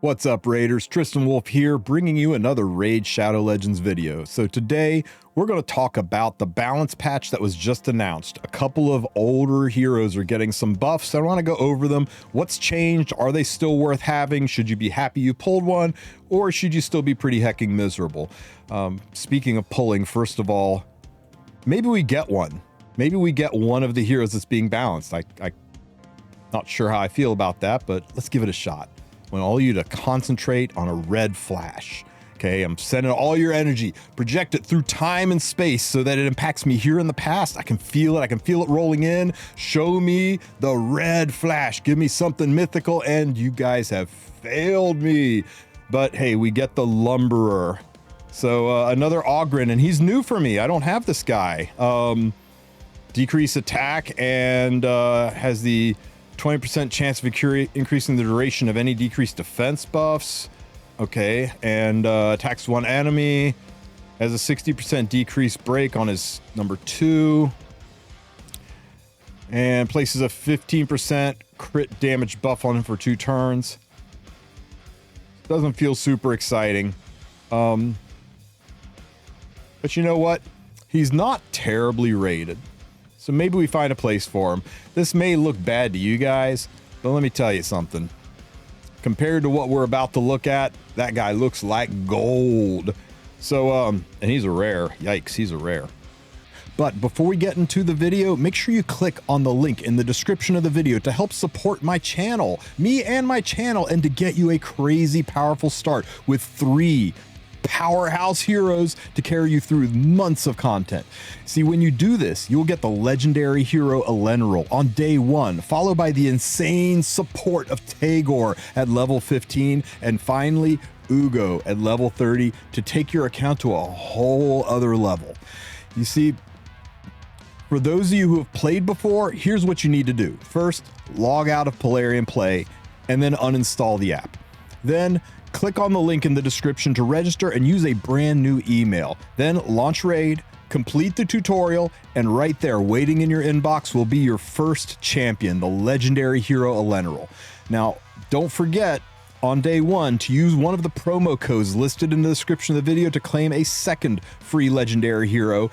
What's up, Raiders? TristenWulf here, bringing you another Raid Shadow Legends video. So today, we're going to talk about the balance patch that was just announced. A couple of older heroes are getting some buffs. I want to go over them. What's changed? Are they still worth having? Should you be happy you pulled one? Or should you still be pretty hecking miserable? Speaking of pulling, first of all, maybe we get one. Maybe we get one of the heroes that's being balanced. I'm not sure how I feel about that, but let's give it a shot. I want all you to concentrate on a red flash. Okay, I'm sending all your energy, project it through time and space so that it impacts me here in the past. I can feel it. I can feel it rolling in. Show me the red flash. Give me something mythical, and you guys have failed me. But hey, we get the Lumberer. So another Ogren, and he's new for me. I don't have this guy. Decrease attack and has the 20% chance of increasing the duration of any decreased defense buffs. Okay, and attacks one enemy. Has a 60% decreased break on his number 2. And places a 15% crit damage buff on him for 2 turns. Doesn't feel super exciting. But you know what? He's not terribly rated. So maybe we find a place for him. This may look bad to you guys, but let me tell you something. Compared to what we're about to look at, that guy looks like gold. So, and he's a rare. Yikes, he's a rare. But before we get into the video, make sure you click on the link in the description of the video to help support my channel, me and my channel, and to get you a crazy powerful start with 3 powerhouse heroes to carry you through months of content. See, when you do this, you'll get the legendary hero Elendil on day 1, followed by the insane support of Tagore at level 15, and finally Ugo at level 30 to take your account to a whole other level. You see, for those of you who have played before, here's what you need to do. First, log out of Polarian Play and then uninstall the app. Then click on the link in the description to register and use a brand new email. Then launch Raid, complete the tutorial, and right there waiting in your inbox will be your first champion, the legendary hero Elendil. Now, don't forget on day 1 to use one of the promo codes listed in the description of the video to claim a second free legendary hero,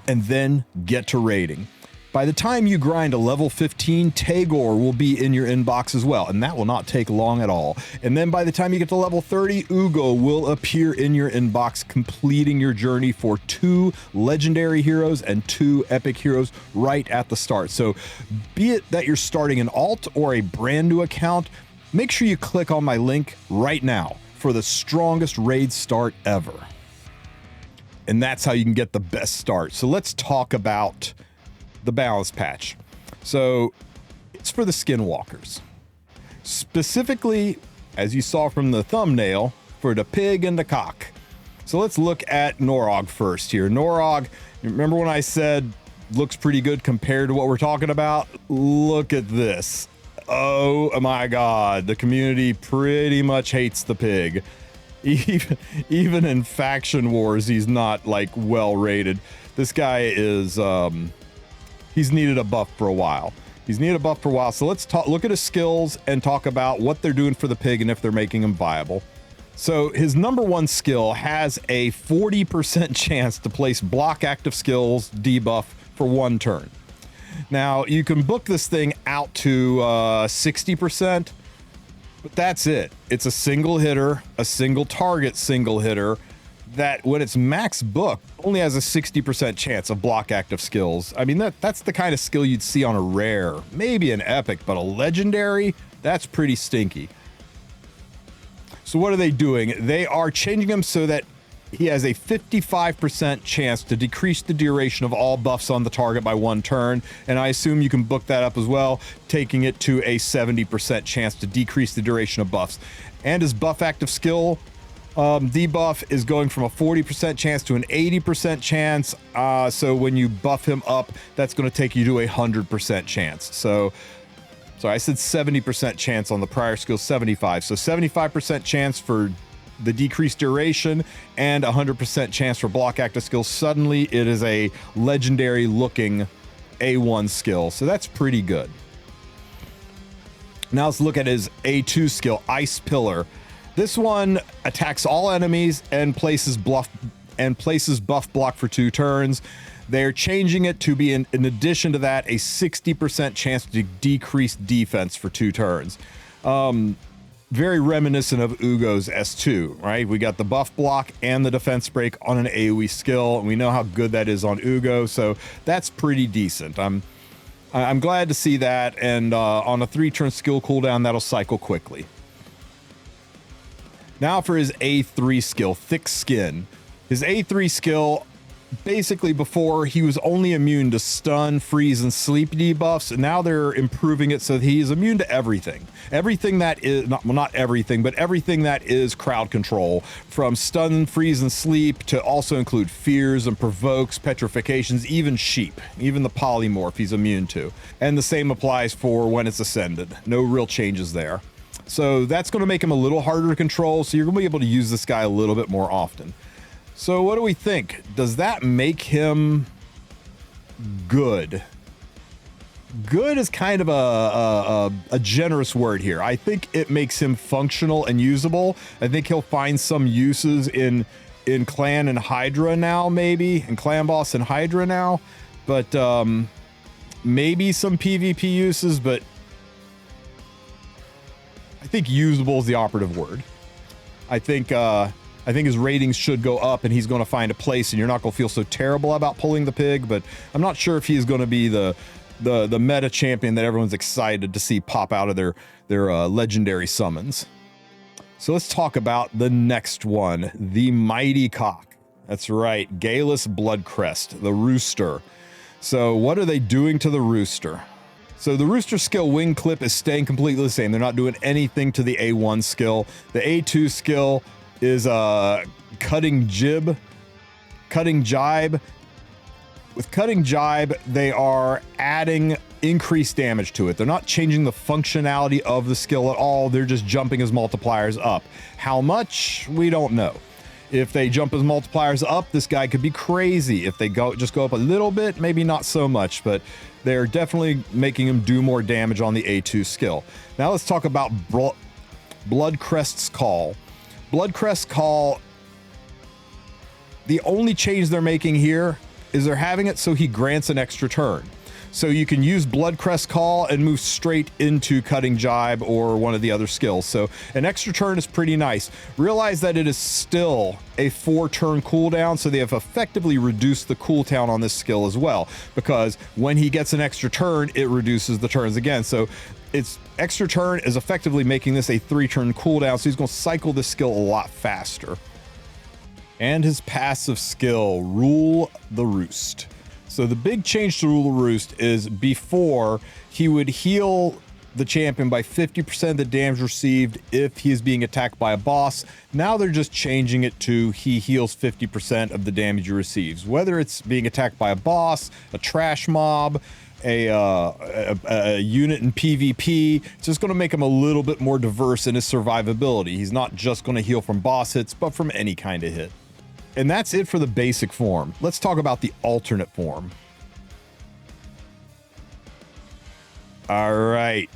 and then get to raiding. By the time you grind a level 15, Tagore will be in your inbox as well, and that will not take long at all. And then by the time you get to level 30, Ugo will appear in your inbox, completing your journey for 2 legendary heroes and 2 epic heroes right at the start. So be it that you're starting an alt or a brand new account, make sure you click on my link right now for the strongest raid start ever. And that's how you can get the best start. So let's talk about the balance patch. So it's for the skinwalkers. Specifically, as you saw from the thumbnail, for the pig and the cock. So let's look at Norog first here. Norog, remember when I said looks pretty good compared to what we're talking about? Look at this. Oh my God, the community pretty much hates the pig. Even in faction wars, he's not like well rated. This guy is he's needed a buff for a while. So let's look at his skills and talk about what they're doing for the pig and if they're making him viable. So his number 1 skill has a 40% chance to place block active skills debuff for 1 turn. Now you can book this thing out to 60%, but that's it. It's a single hitter, a single target single hitter, that when it's max book only has a 60% chance of block active skills. I mean, that's the kind of skill you'd see on a rare, maybe an epic, but a legendary, that's pretty stinky. So what are they doing? They are changing him so that he has a 55% chance to decrease the duration of all buffs on the target by 1 turn. And I assume you can book that up as well, taking it to a 70% chance to decrease the duration of buffs. And his buff active skill debuff is going from a 40% chance to an 80% chance. So when you buff him up, that's going to take you to a 100% chance. So I said 70% chance on the prior skill, 75. So 75% chance for the decreased duration and 100% chance for block active skill. Suddenly it is a legendary looking A1 skill. So that's pretty good. Now let's look at his A2 skill, Ice Pillar. This one attacks all enemies and places buff block for 2 turns. They're changing it to be, in addition to that, a 60% chance to decrease defense for 2 turns. Very reminiscent of Ugo's S2, right? We got the buff block and the defense break on an AoE skill, and we know how good that is on Ugo, so that's pretty decent. I'm glad to see that, and on a 3-turn skill cooldown, that'll cycle quickly. Now for his A3 skill, Thick Skin. His A3 skill, basically before he was only immune to stun, freeze, and sleep debuffs, and now they're improving it so that he is immune to everything. Everything that is, not everything, but everything that is crowd control, from stun, freeze, and sleep to also include fears and provokes, petrifications, even sheep, even the polymorph he's immune to. And the same applies for when it's ascended. No real changes there. So that's going to make him a little harder to control, so you're going to be able to use this guy a little bit more often. So what do we think? Does that make him good? Good is kind of a generous word here. I think it makes him functional and usable. I think he'll find some uses in Clan and Hydra now, maybe, in Clan Boss and Hydra now, but maybe some PvP uses, but I think usable is the operative word. I think his ratings should go up, and he's going to find a place, and you're not going to feel so terrible about pulling the pig, but I'm not sure if he's going to be the meta champion that everyone's excited to see pop out of their legendary summons. So let's talk about the next one, the Mighty Cock. That's right, Galleus Bloodcrest, the Rooster. So what are they doing to the Rooster? So the Rooster skill Wing Clip is staying completely the same. They're not doing anything to the A1 skill. The A2 skill is Cutting Jibe. With Cutting Jibe, they are adding increased damage to it. They're not changing the functionality of the skill at all. They're just jumping his multipliers up. How much? We don't know. If they jump his multipliers up, this guy could be crazy. If they just go up a little bit, maybe not so much, but they're definitely making him do more damage on the A2 skill. Now let's talk about Bloodcrest's Call. Bloodcrest's Call, the only change they're making here is they're having it so he grants an extra turn. So you can use Bloodcrest's Call and move straight into Cutting Jibe or one of the other skills. So an extra turn is pretty nice. Realize that it is still a 4-turn cooldown, so they have effectively reduced the cooldown on this skill as well, because when he gets an extra turn, it reduces the turns again. So its extra turn is effectively making this a 3-turn cooldown, so he's going to cycle this skill a lot faster. And his passive skill, Rule the Roost. So the big change to Rule the Roost is before he would heal the champion by 50% of the damage received if he is being attacked by a boss. Now they're just changing it to he heals 50% of the damage he receives. Whether it's being attacked by a boss, a trash mob, a unit in PvP, it's just going to make him a little bit more diverse in his survivability. He's not just going to heal from boss hits, but from any kind of hit. And that's it for the basic form. Let's talk about the alternate form. All right,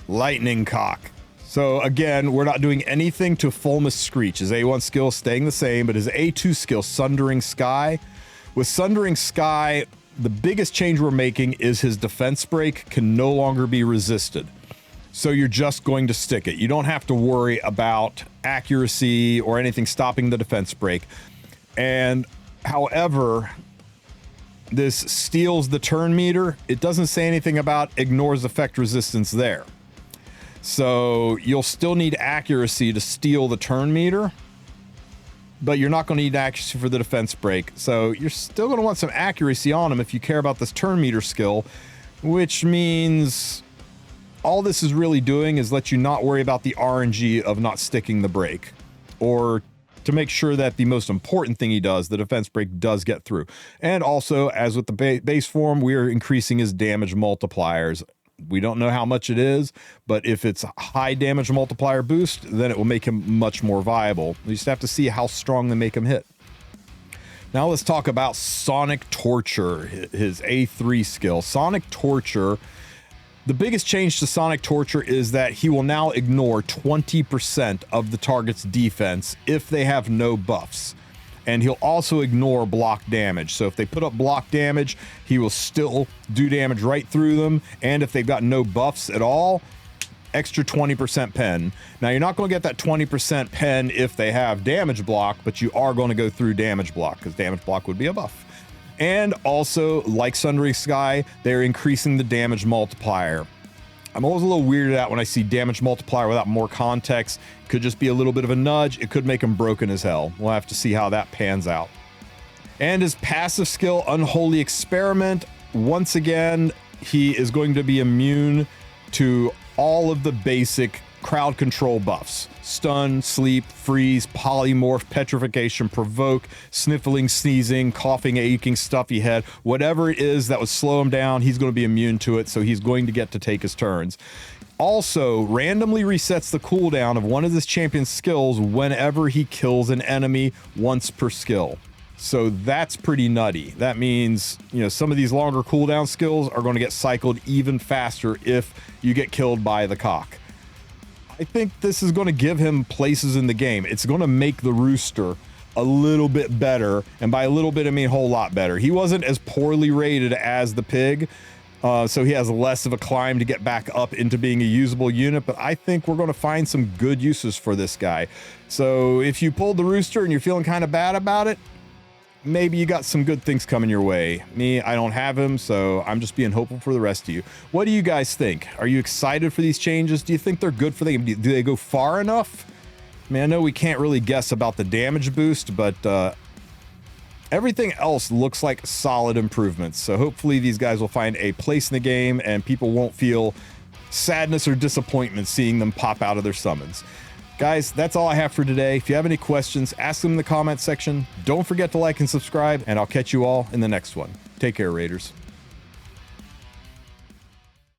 Lightning Cock. So again, we're not doing anything to Fulmus Screech. His A1 skill is staying the same, but his A2 skill, Sundering Sky. With Sundering Sky, the biggest change we're making is his defense break can no longer be resisted. So you're just going to stick it. You don't have to worry about accuracy or anything stopping the defense break. And however, this steals the turn meter. It doesn't say anything about ignores effect resistance there. So you'll still need accuracy to steal the turn meter, but you're not going to need accuracy for the defense break. So you're still going to want some accuracy on him if you care about this turn meter skill, which means all this is really doing is let you not worry about the RNG of not sticking the break, or to make sure that the most important thing he does, the defense break, does get through. And also, as with the base form, we are increasing his damage multipliers. We don't know how much it is, but if it's a high damage multiplier boost, then it will make him much more viable. We just have to see how strong they make him hit. Now let's talk about Sonic Torture, his A3 skill. Sonic Torture The biggest change to Sonic Torture is that he will now ignore 20% of the target's defense if they have no buffs. And he'll also ignore block damage. So if they put up block damage, he will still do damage right through them. And if they've got no buffs at all, extra 20% pen. Now you're not going to get that 20% pen if they have damage block, but you are going to go through damage block because damage block would be a buff. And also, like Sundering Sky, they're increasing the damage multiplier. I'm always a little weirded out when I see damage multiplier without more context. Could just be a little bit of a nudge. It could make him broken as hell. We'll have to see how that pans out. And his passive skill, Unholy Experiment, once again, he is going to be immune to all of the basic crowd control buffs. Stun, sleep, freeze, polymorph, petrification, provoke, sniffling, sneezing, coughing, aching, stuffy head, whatever it is that would slow him down, he's going to be immune to it, so he's going to get to take his turns. Also, randomly resets the cooldown of one of his champion's skills whenever he kills an enemy once per skill. So that's pretty nutty. That means, you know, some of these longer cooldown skills are going to get cycled even faster if you get killed by the cock. I think this is going to give him places in the game. It's going to make the Rooster a little bit better. And by a little bit, I mean a whole lot better. He wasn't as poorly rated as the Pig, so he has less of a climb to get back up into being a usable unit. But I think we're going to find some good uses for this guy. So if you pulled the Rooster and you're feeling kind of bad about it, maybe you got some good things coming your way. Me, I don't have him, so I'm just being hopeful for the rest of you. What do you guys think? Are you excited for these changes? Do you think they're good for the game? Do they go far enough? I mean, I know we can't really guess about the damage boost, but everything else looks like solid improvements. So hopefully these guys will find a place in the game and people won't feel sadness or disappointment seeing them pop out of their summons. Guys, that's all I have for today. If you have any questions, ask them in the comment section. Don't forget to like and subscribe, and I'll catch you all in the next one. Take care, Raiders.